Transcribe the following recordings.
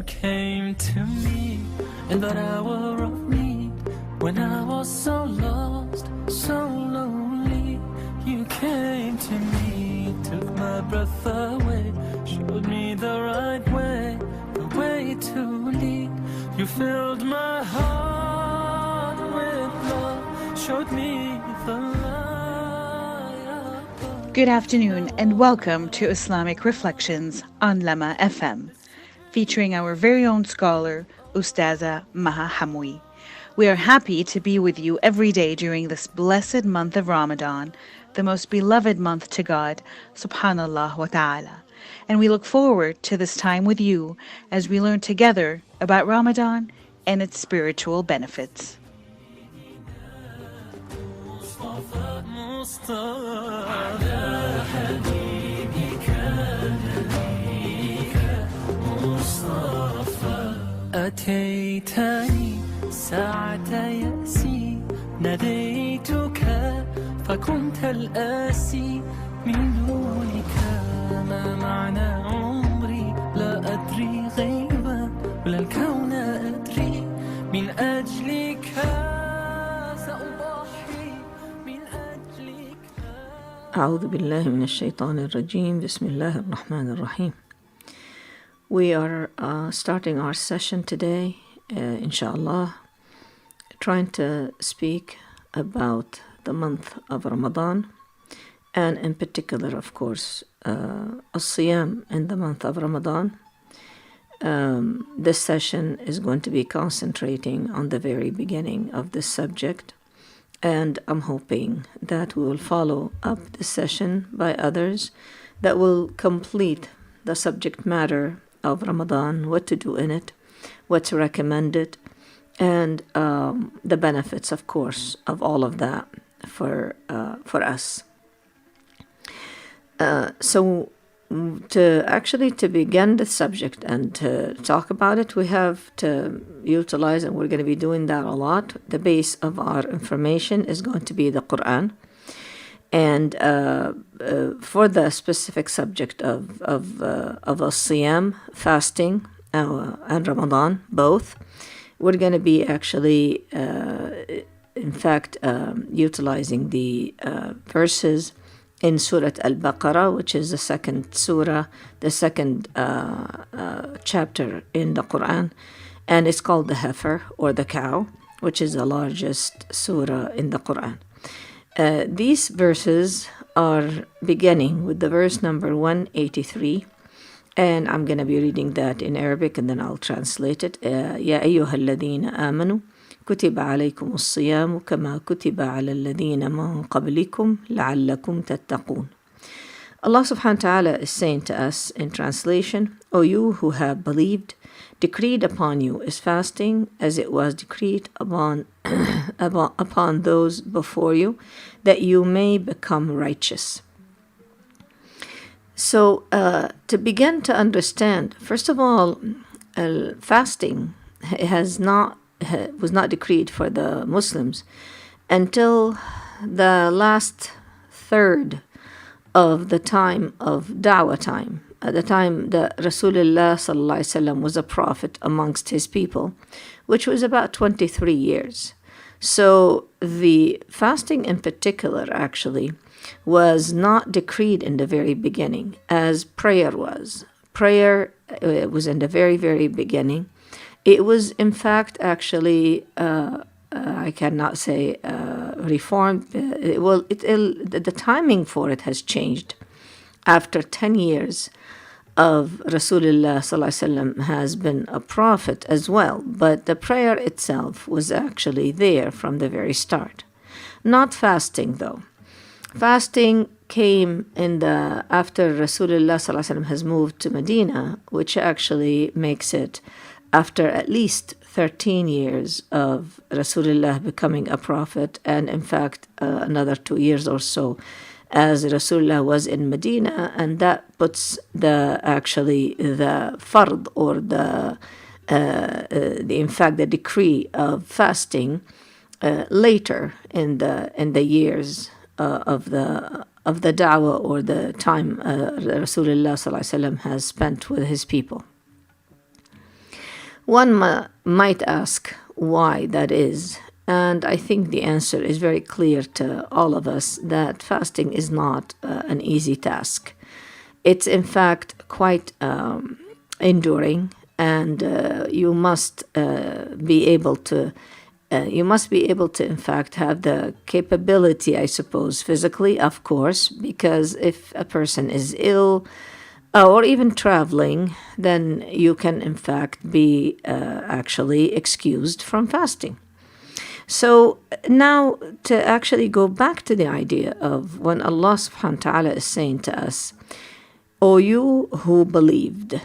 You came to me in that hour of need, when I was so lost, so lonely. You came to me, took my breath away, showed me the right way, the way to lead. You filled my heart with love, showed me the light. Good afternoon and welcome to Islamic Reflections on Lama FM, featuring our very own scholar, Ustaza Maha Hamwoui. We are happy to be with you every day during this blessed month of Ramadan, the most beloved month to God, subhanallah wa ta'ala. And we look forward to this time with you as we learn together about Ramadan and its spiritual benefits. أتيتني ساعة يأسي ناديتك فكنت الآسي من دونك ما معنى عمري لا أدري غيبا ولا الكون أدري من أجلك سأضحي من أجلك. أعوذ بالله من الشيطان الرجيم. بسم الله الرحمن الرحيم. We are starting our session today, inshallah, trying to speak about the month of Ramadan, and in particular, of course, as-siyam in the month of Ramadan. This session is going to be concentrating on the very beginning of this subject, and I'm hoping that we will follow up this session by others that will complete the subject matter of Ramadan, what to do in it, what's recommended, and the benefits, of course, of all of that for us. So to begin the subject and to talk about it, we have to utilize, and we're going to be doing that a lot, the base of our information is going to be the Quran. And for the specific subject of as-siyam, fasting, and Ramadan, both, we're going to be actually, in fact, utilizing the verses in Surah Al-Baqarah, which is the second surah, the second chapter in the Quran, and it's called the heifer, or the cow, which is the largest surah in the Quran. These verses are beginning with the verse number 183, and I'm going to be reading that in Arabic and then I'll translate it. يا أيها الذين آمنوا كتب عليكم الصيام كما كتب على الذين من قبلكم لعلكم تتقون. Allah subhanahu wa ta'ala is saying to us in translation, O you who have believed, decreed upon you is fasting as it was decreed upon those before you, that you may become righteous. So to begin to understand, first of all, fasting was not decreed for the Muslims until the last third of the time of da'wah time, at the time that Rasulullah sallallahu alaihi wasallam was a prophet amongst his people, which was about 23 years. So the fasting in particular actually was not decreed in the very beginning as prayer was. Prayer was in the very, very beginning. It was in fact actually, I cannot say reformed. The timing for it has changed after 10 years of Rasulullah sallallahu alaihi wasallam has been a prophet as well, but the prayer itself was actually there from the very start. Not fasting though. Fasting came after Rasulullah sallallahu alaihi wasallam has moved to Medina, which actually makes it after at least 13 years of Rasulullah becoming a prophet, and in fact another 2 years or so as Rasulullah was in Medina, and that puts the fard, or the decree of fasting later in the years of the da'wah, or the time Rasulullah sallallahu alaihi wasallam has spent with his people. One might ask why that is. And I think the answer is very clear to all of us that fasting is not an easy task. It's in fact quite enduring, and you must be able to in fact have the capability, I suppose, physically, of course, because if a person is ill or even traveling, then you can in fact be actually excused from fasting. So now to actually go back to the idea of when Allah subhanahu wa ta'ala is saying to us, O you who believed.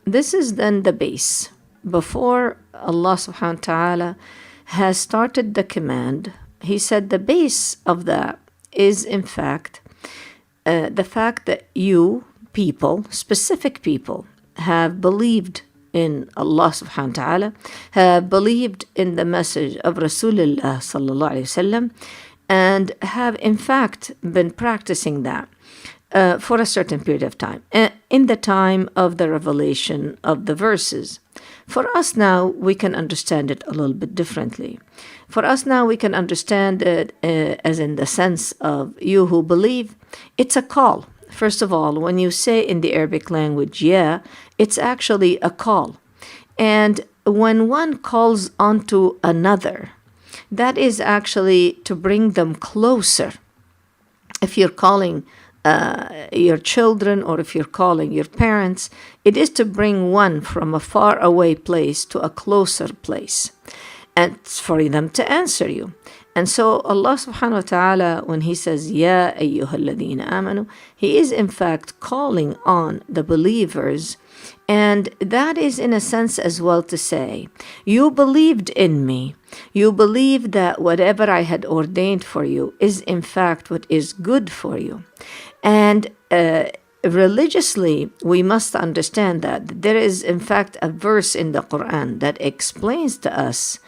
This is then the base. Before Allah subhanahu wa ta'ala has started the command, He said the base of that is in fact the fact that you people, specific people, have believed in Allah subhanahu wa ta'ala, have believed in the message of Rasulullah sallallahu alayhi wasallam, and have in fact been practicing that for a certain period of time, in the time of the revelation of the verses. For us now, we can understand it a little bit differently. For us now, we can understand it as in the sense of you who believe. It's a call. First of all, when you say in the Arabic language, yeah, it's actually a call. And when one calls onto another, that is actually to bring them closer. If you're calling your children, or if you're calling your parents, it is to bring one from a far away place to a closer place, and for them to answer you. And so Allah subhanahu wa ta'ala, when He says, Ya ayyuhalladhina amanu, He is in fact calling on the believers. And that is in a sense as well to say, you believed in me. You believe that whatever I had ordained for you is in fact what is good for you. And religiously, we must understand that there is in fact a verse in the Quran that explains to us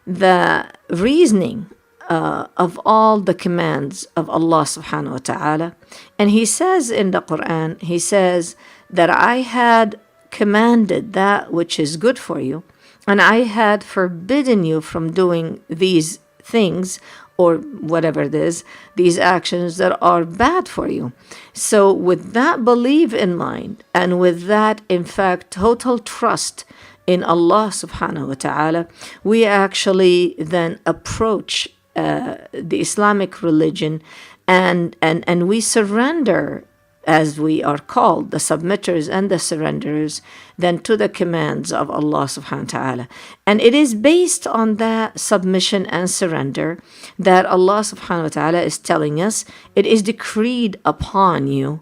the reasoning of all the commands of Allah subhanahu wa ta'ala. And He says in the Quran, He says that I had commanded that which is good for you, and I had forbidden you from doing these things, or whatever it is, these actions that are bad for you. So with that belief in mind, and with that in fact total trust in Allah subhanahu wa ta'ala, we actually then approach the Islamic religion, and we surrender, as we are called, the submitters and the surrenderers, then to the commands of Allah subhanahu wa ta'ala. And it is based on that submission and surrender that Allah subhanahu wa ta'ala is telling us, it is decreed upon you,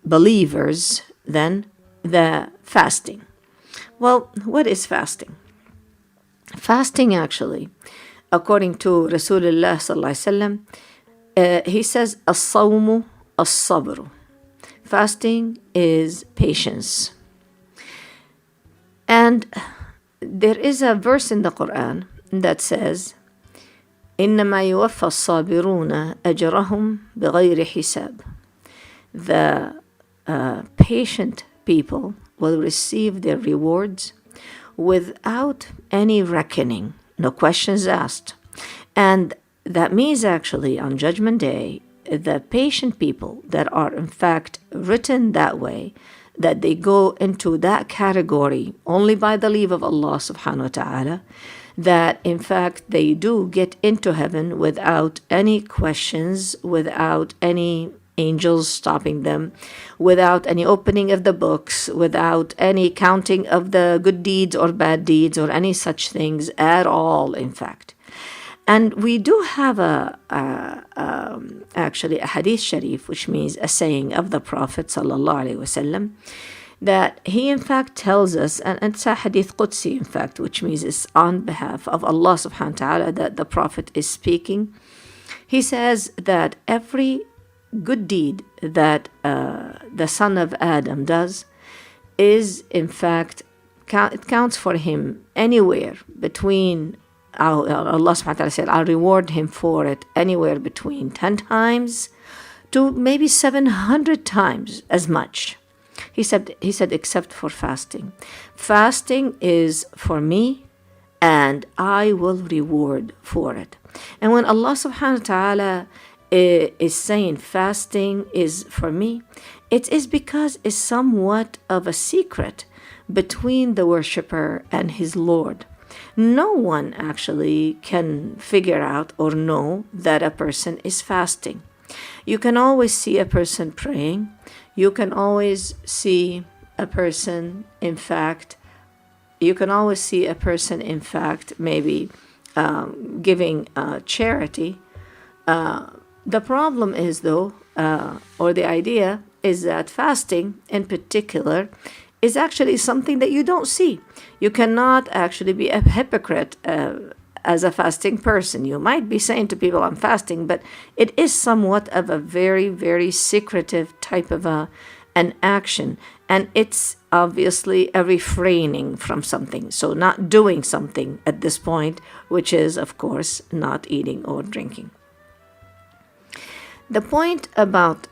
believers, then the fasting. Well, what is fasting? Fasting actually, according to Rasulullah sallallahu alaihi wasallam, he says, as-sawmu as-sabru. Fasting is patience. And there is a verse in the Quran that says, إِنَّمَا يُوَفَّى الصَّابِرُونَ أَجْرَهُمْ بِغَيْرِ حِسَابٍ. The patient people will receive their rewards without any reckoning, no questions asked. And that means actually on Judgment Day, the patient people that are in fact written that way, that they go into that category only by the leave of Allah subhanahu wa ta'ala, that in fact they do get into heaven without any questions, without any angels stopping them, without any opening of the books, without any counting of the good deeds or bad deeds or any such things at all, in fact. And we do have actually a hadith sharif, which means a saying of the Prophet sallallahu alaihi wasallam, that he in fact tells us, and it's a hadith qudsi in fact, which means it's on behalf of Allah subhanahu wa ta'ala that the Prophet is speaking. He says that every good deed that the son of Adam does is in fact, it counts for him anywhere between, Allah subhanahu wa ta'ala said, I'll reward him for it anywhere between 10 times to maybe 700 times as much. He said, except for fasting. Fasting is for me, and I will reward for it. And when Allah subhanahu wa ta'ala is saying fasting is for me, it is because it's somewhat of a secret between the worshipper and his Lord. No one actually can figure out or know that a person is fasting. You can always see a person praying. You can always see a person, in fact, maybe giving charity. The problem is, though, or the idea is that fasting in particular is actually something that you don't see. You cannot actually be a hypocrite as a fasting person. You might be saying to people, I'm fasting, but it is somewhat of a very, very secretive type of an action. And it's obviously a refraining from something. So not doing something at this point, which is, of course, not eating or drinking. The point about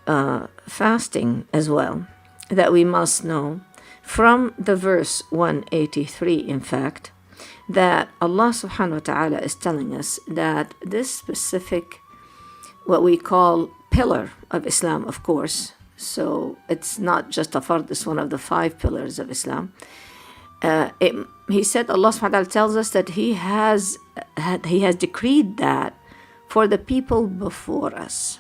fasting as well that we must know from the verse 183, in fact, that Allah subhanahu wa ta'ala is telling us that this specific, what we call pillar of Islam, of course, so it's not just a fard, it's one of the 5 pillars of Islam. He said, Allah subhanahu wa ta'ala tells us that He has decreed that for the people before us.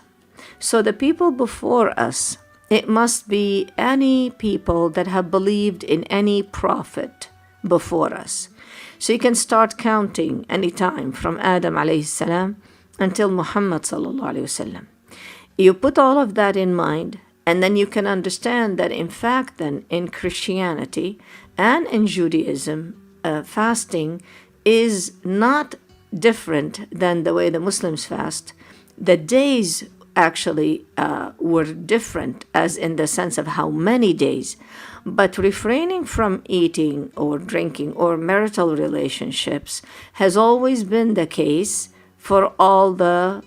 So the people before us, it must be any people that have believed in any prophet before us. So you can start counting any time from Adam alayhi salam until Muhammad sallallahu alayhi wasallam. You put all of that in mind, and then you can understand that in fact then in Christianity and in Judaism, fasting is not different than the way the Muslims fast. The days actually were different, as in the sense of how many days, but refraining from eating or drinking or marital relationships has always been the case for all the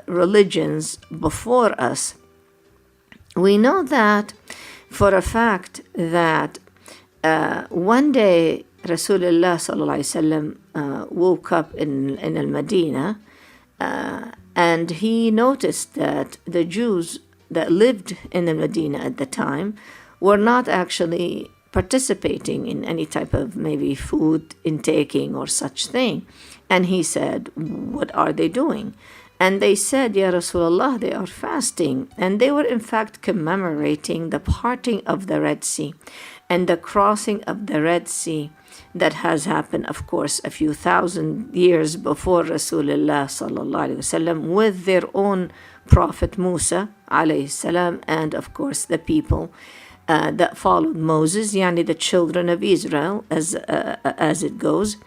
religions before us. We know that for a fact that one day Rasulullah sallallahu alaihi wasallam woke up in al-Madinah, and he noticed that the Jews that lived in the Medina at the time were not actually participating in any type of maybe food intaking or such thing. And he said, what are they doing? And they said, Ya Rasulullah, they are fasting. And they were in fact commemorating the parting of the Red Sea and the crossing of the Red Sea that has happened, of course, a few thousand years before Rasulullah sallallahu alaihi wasallam, with their own prophet Musa alayhi salam, and of course the people that followed Moses, yani the children of Israel, as it goes.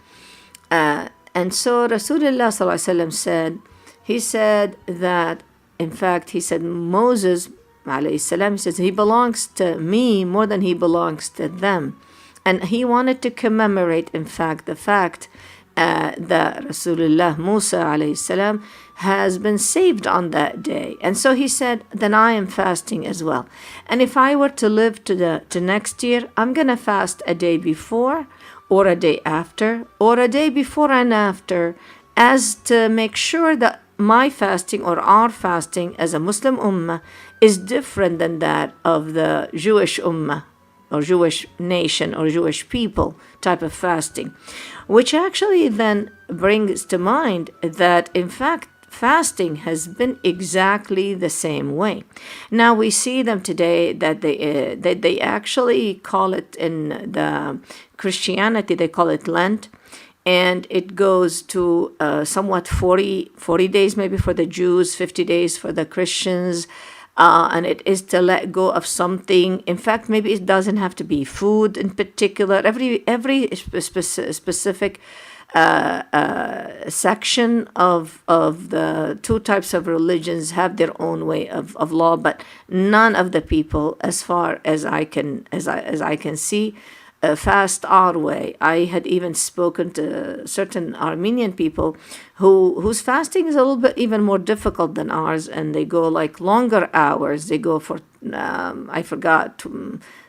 And so Rasulullah sallallahu alaihi wasallam said, he said that, in fact, he said Moses alayhi salam, he says he belongs to me more than he belongs to them. And he wanted to commemorate, in fact, the fact that Rasulullah Musa alayhi salam has been saved on that day. And so he said, then I am fasting as well. And if I were to live to next year, I'm going to fast a day before or a day after or a day before and after, as to make sure that my fasting or our fasting as a Muslim ummah is different than that of the Jewish ummah, or Jewish nation or Jewish people type of fasting, which actually then brings to mind that in fact fasting has been exactly the same way. Now we see them today that they actually call it, in the Christianity they call it Lent, and it goes to somewhat 40 days maybe for the Jews, 50 days for the Christians. And it is to let go of something. In fact, maybe it doesn't have to be food in particular. Every specific section of the 2 types of religions have their own way of law, but none of the people, as far as I can see, fast our way. I had even spoken to certain Armenian people whose fasting is a little bit even more difficult than ours, and they go like longer hours. They go for I forgot,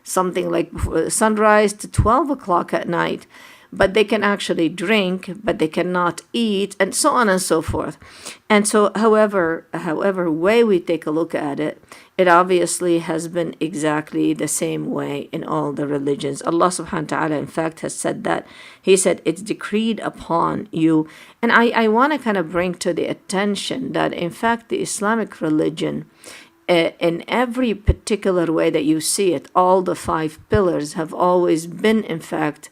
something like sunrise to 12 o'clock at night. But they can actually drink, but they cannot eat, and so on and so forth. And so, however way we take a look at it, it obviously has been exactly the same way in all the religions. Allah subhanahu wa ta'ala, in fact, has said that. He said, it's decreed upon you. And I want to kind of bring to the attention that, in fact, the Islamic religion, in every particular way that you see it, all the 5 pillars have always been, in fact,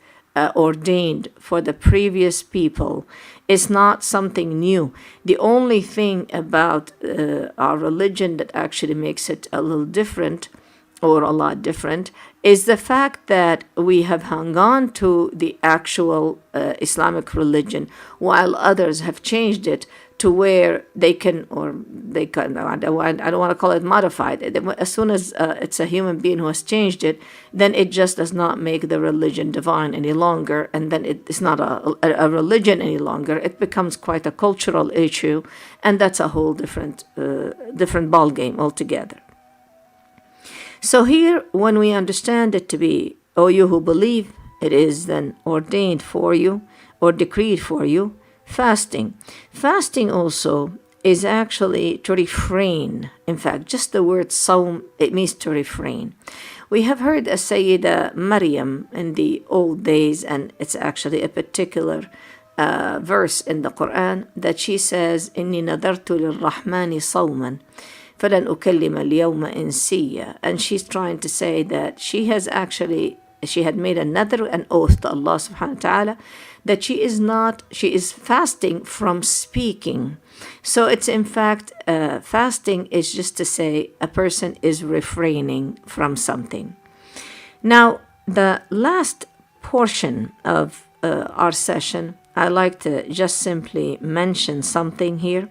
ordained for the previous people. Is not something new. The only thing about our religion that actually makes it a little different, or a lot different, is the fact that we have hung on to the actual Islamic religion, while others have changed it to where they can, I don't want to call it modified. As soon as it's a human being who has changed it, then it just does not make the religion divine any longer, and then it's not a religion any longer. It becomes quite a cultural issue, and that's a whole different ball game altogether. So here, when we understand it to be, O you who believe, it is then ordained for you, or decreed for you, fasting. Fasting also is actually to refrain. In fact, just the word sawm, it means to refrain. We have heard a Sayyida Maryam in the old days, and it's actually a particular verse in the Quran that she says, إِنِّي نَذَرْتُ لِلرَّحْمَنِ صَوْمًا فَلَنْ أُكَلِّمَ الْيَوْمَ إِنْسِيًّا. And she's trying to say that she had made an oath to Allah subhanahu wa ta'ala, that she is fasting from speaking. So it's, in fact, fasting is just to say a person is refraining from something. Now, the last portion of our session, I like to just simply mention something here,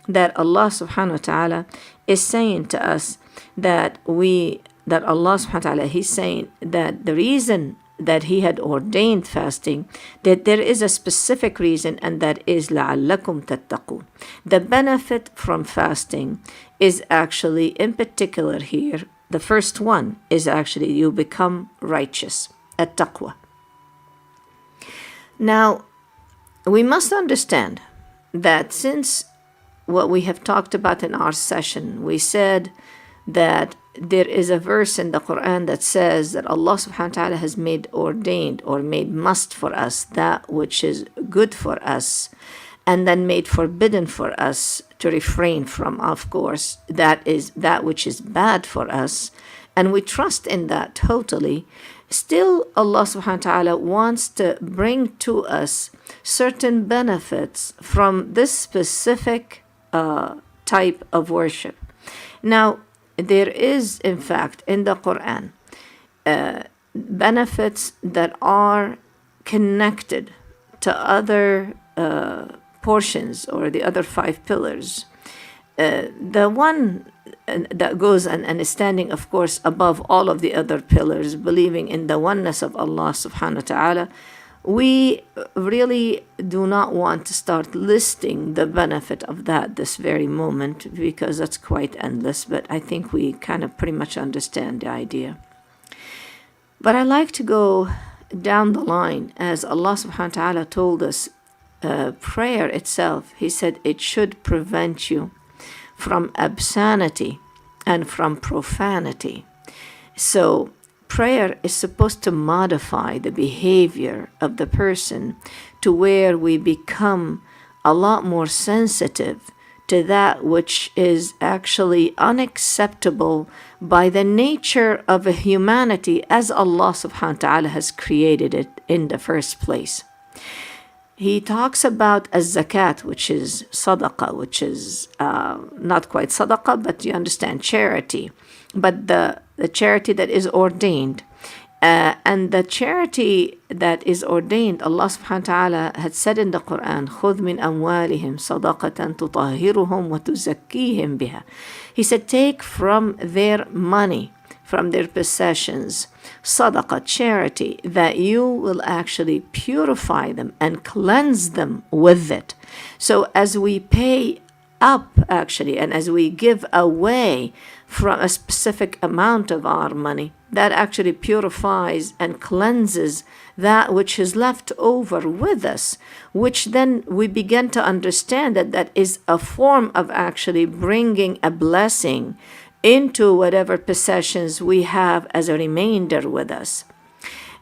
that Allah subhanahu wa ta'ala is saying to us that Allah subhanahu wa ta'ala, He's saying that the reason that He had ordained fasting, that there is a specific reason, and that is لَعَلَّكُمْ تَتَّقُونَ. The benefit from fasting is actually, in particular here, the first one is actually you become righteous, at-taqwa. Now, we must understand that since what we have talked about in our session, we said that there is a verse in the Quran that says that Allah subhanahu wa ta'ala has made ordained or made must for us that which is good for us, and then made forbidden for us to refrain from, of course, that is that which is bad for us, and we trust in that totally. Still, Allah subhanahu wa ta'ala wants to bring to us certain benefits from this specific type of worship. Now, there is, in fact, in the Quran, benefits that are connected to other portions or the other 5 pillars. The one that goes and is standing, of course, above all of the other pillars, believing in the oneness of Allah subhanahu wa ta'ala, we really do not want to start listing the benefit of that this very moment, because that's quite endless, but I think we kind of pretty much understand the idea. But I like to go down the line, as Allah subhanahu wa ta'ala told us, prayer itself, He said it should prevent you from obscenity and from profanity. So prayer is supposed to modify the behavior of the person to where we become a lot more sensitive to that which is actually unacceptable by the nature of a humanity as Allah subhanahu wa ta'ala has created it in the first place. He talks about az-zakat, which is sadaqah, which is not quite sadaqah, but you understand, charity. But the charity that is ordained. And the charity that is ordained, Allah subhanahu wa ta'ala had said in the Quran, خُذْ مِنْ أَمْوَالِهِمْ صَدَقَةً تُطَهِّرُهُمْ وَتُزَكِّيهِمْ بِهَا. He said, take from their money, from their possessions, sadaqah, charity, that you will actually purify them and cleanse them with it. So as we pay up, actually, and as we give away from a specific amount of our money, that actually purifies and cleanses that which is left over with us, which then we begin to understand that that is a form of actually bringing a blessing into whatever possessions we have as a remainder with us.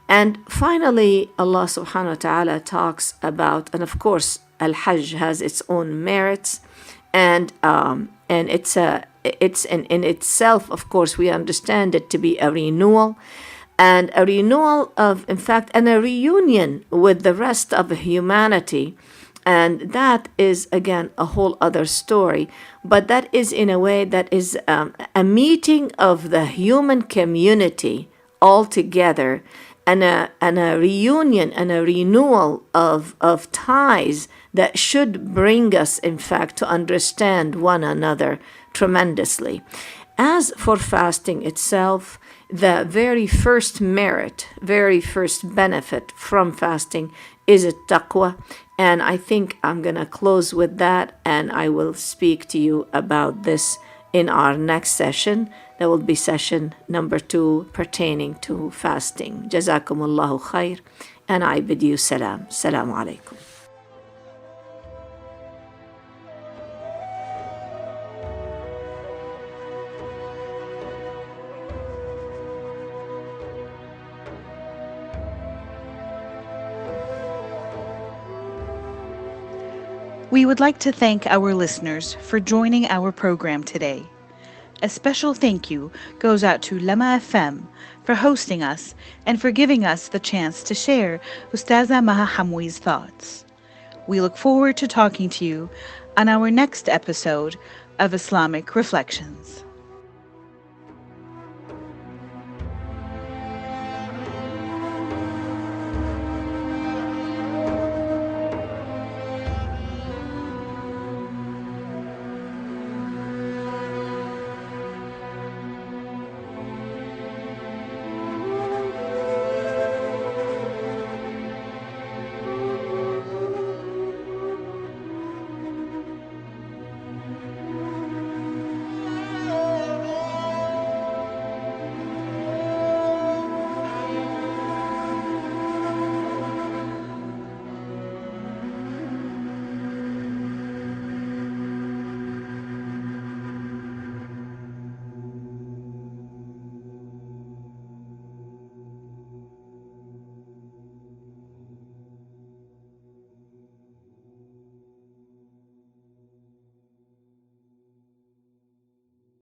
And finally, Allah subhanahu wa ta'ala talks about, and of course, Al-Hajj has its own merits, and it's in itself, of course, we understand it to be a renewal, and a renewal of, in fact, and a reunion with the rest of humanity. And that is, again, a whole other story. But that is, in a way, that is a meeting of the human community all together, and a reunion and a renewal of ties that should bring us, in fact, to understand one another tremendously. As for fasting itself, the very first merit, very first benefit from fasting is a taqwa. And I think I'm going to close with that, and I will speak to you about this in our next session. That will be session number 2 pertaining to fasting. Jazakumullahu khair, and I bid you salam. Salamu alaikum. We would like to thank our listeners for joining our program today. A special thank you goes out to Lama FM for hosting us and for giving us the chance to share Ustaza Maha Hamwoui's thoughts. We look forward to talking to you on our next episode of Islamic Reflections.